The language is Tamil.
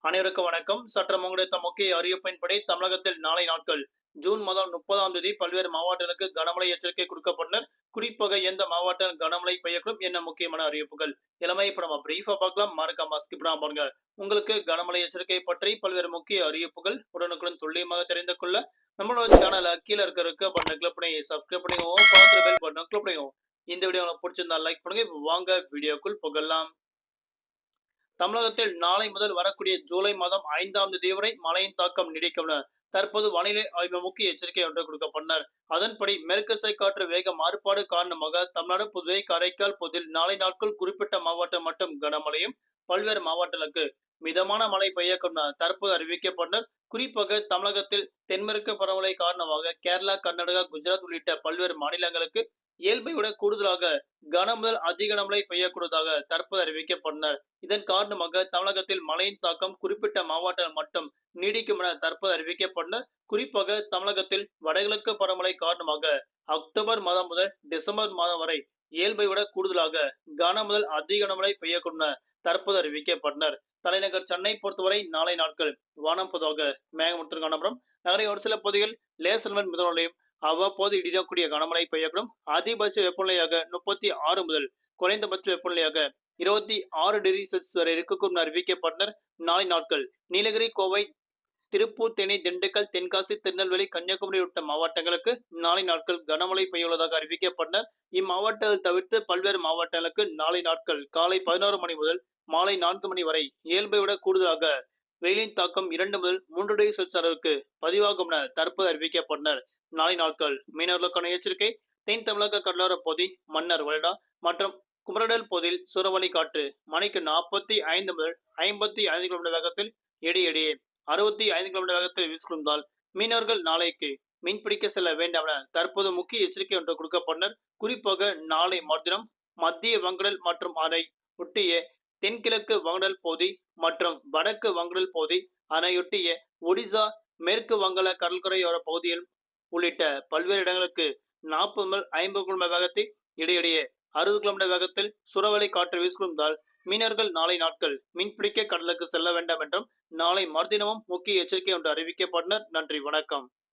அனைவருக்கும் வணக்கம். சற்றம் கிடைத்த முக்கிய அறிவிப்பின்படி தமிழகத்தில் நாளை நாட்கள் ஜூன் மாதம் 30ஆம் தேதி பல்வேறு மாவட்டங்களுக்கு கனமழை எச்சரிக்கை கொடுக்கப்பட்டனர். குறிப்பாக எந்த மாவட்டம் கனமழை பெய்யக்கூடும் என்ன முக்கியமான அறிவிப்புகள் எல்லாமே இப்ப நம்ம பிரீஃபா பார்க்கலாம். மறக்காம ஸ்கிப் பண்ணாம பாருங்க. உங்களுக்கு கனமழை எச்சரிக்கை பற்றி பல்வேறு முக்கிய அறிவிப்புகள் உடனுக்குடன் துல்லியமாக தெரிந்து கொள்ள நம்மளோட சேனலை கீழே இருக்க பட்டனை கிளிக் பண்ணி சப்ஸ்கிரைப் பண்ணிக்கோங்க. பார்த்து பெல் பட்டனை கிளிக் பண்ணிக்கோங்க. இந்த வீடியோ உங்களுக்கு பிடிச்சிருந்தா லைக் பண்ணுங்க. இப்ப வாங்க வீடியோக்குள் புகழலாம். தமிழகத்தில் நாளை முதல் வரக்கூடிய ஜூலை மாதம் 5ஆம் தேதி வரை மழையின் தாக்கம் நீடிக்கும் தற்போது வானிலை ஆய்வு முக்கிய எச்சரிக்கை ஒன்று கொடுக்கப்பட்டனர். அதன்படி மேற்கு காற்று வேக மாறுபாடு காரணமாக தமிழ்நாடு, புதுவை, காரைக்கால் பகுதியில் நாளை நாட்கள் குறிப்பிட்ட மாவட்டம் மட்டும் கனமழையும், பல்வேறு மாவட்டங்களுக்கு மிதமான மழை பெய்யக்கும் தற்போது அறிவிக்கப்பட்டனர். குறிப்பாக தமிழகத்தில் தென்மேற்கு பருவமழை காரணமாக கேரளா, கர்நாடகா, குஜராத் உள்ளிட்ட பல்வேறு மாநிலங்களுக்கு இயல்பை விட கூடுதலாக கனமுதல் அதிக கனமழை பெய்யக்கூடுவதாக தற்போது அறிவிக்கப்பட்டனர். இதன் காரணமாக தமிழகத்தில் மழையின் தாக்கம் குறிப்பிட்ட மாவட்டங்கள் மட்டும் நீடிக்கும் என தற்போது அறிவிக்கப்பட்டனர். குறிப்பாக தமிழகத்தில் வடகிழக்கு பருவமழை காரணமாக அக்டோபர் மாதம் முதல் டிசம்பர் மாதம் வரை இயல்பை விட கூடுதலாக கனமுதல் அதிக கனமழை பெய்யக்கூடும் தற்போது அறிவிக்கப்பட்டனர். தலைநகர் சென்னை பொறுத்தவரை நாளை நாட்கள் வானம் பொதுவாக மேகமூட்டத்துடன் காணப்படும். நகரின் ஒரு சில பகுதிகள் லேசர் மிதமலையும் அவ்வப்போது இடிடக்கூடிய கனமழை பெய்யக்கூடும். அதிகபட்ச வெப்பநிலையாக 36 முதல் குறைந்தபட்ச வெப்பநிலையாக 26 டிகிரி செல்சியஸ் வரை இருக்கக்கூடும் அறிவிக்கப்பட்டனர். நாளை நாட்கள் நீலகிரி, கோவை, திருப்பூர், தேனி, திண்டுக்கல், தென்காசி, திருநெல்வேலி, கன்னியாகுமரி உள்ளிட்ட மாவட்டங்களுக்கு நாளை நாட்கள் கனமழை பெய்யுள்ளதாக அறிவிக்கப்பட்டனர். இம்மாவட்டங்கள் தவிர்த்து பல்வேறு மாவட்டங்களுக்கு நாளை நாட்கள் காலை 11 மணி முதல் மாலை 4 மணி வரை இயல்பை விட கூடுதலாக வெயிலின் தாக்கம் 2 முதல் 3 டிகிரி செல்சியஸ் அளவுக்கு பதிவாகும் என தற்போது அறிவிக்கப்பட்டனர். நாளை நாட்கள் மீனவர்களுக்கான எச்சரிக்கை. தென் தமிழக கடலோர பகுதி, மன்னார் வளைகுடா மற்றும் குமரடல் பகுதியில் சூறாவளி காற்று மணிக்கு 45 முதல் 55 கிலோமீட்டர் வேகத்தில் இடையிடையே 65 கிலோமீட்டர் வேகத்தில் வீசுவதால் மீனவர்கள் நாளைக்கு மீன்பிடிக்க செல்ல வேண்டாம் என தற்போது முக்கிய எச்சரிக்கை ஒன்று கொடுக்கப்பட்டனர். குறிப்பாக நாளை மறுதினம் மத்திய வங்கடல் மற்றும் அதனை ஒட்டிய தென்கிழக்கு வங்கடல் பகுதி மற்றும் வடக்கு வங்கடல் பகுதி, அதனையொட்டிய ஒடிசா, மேற்கு வங்காள கடற்கரையோர பகுதியில் உள்ளிட்ட பல்வேறு இடங்களுக்கு 40 முதல் 50 கிலோமீட்டர் வேகத்தில் இடையிடையே 60 கிலோமீட்டர் வேகத்தில் சூறாவளி காற்று வீசுவதால் மீனவர்கள் நாளை நாட்கள் மீன்பிடிக்க கடலுக்கு செல்ல வேண்டாம் என்றும் நாளை மறுதினமும் முக்கிய எச்சரிக்கை ஒன்று அறிவிக்கப்பட்டனர். நன்றி, வணக்கம்.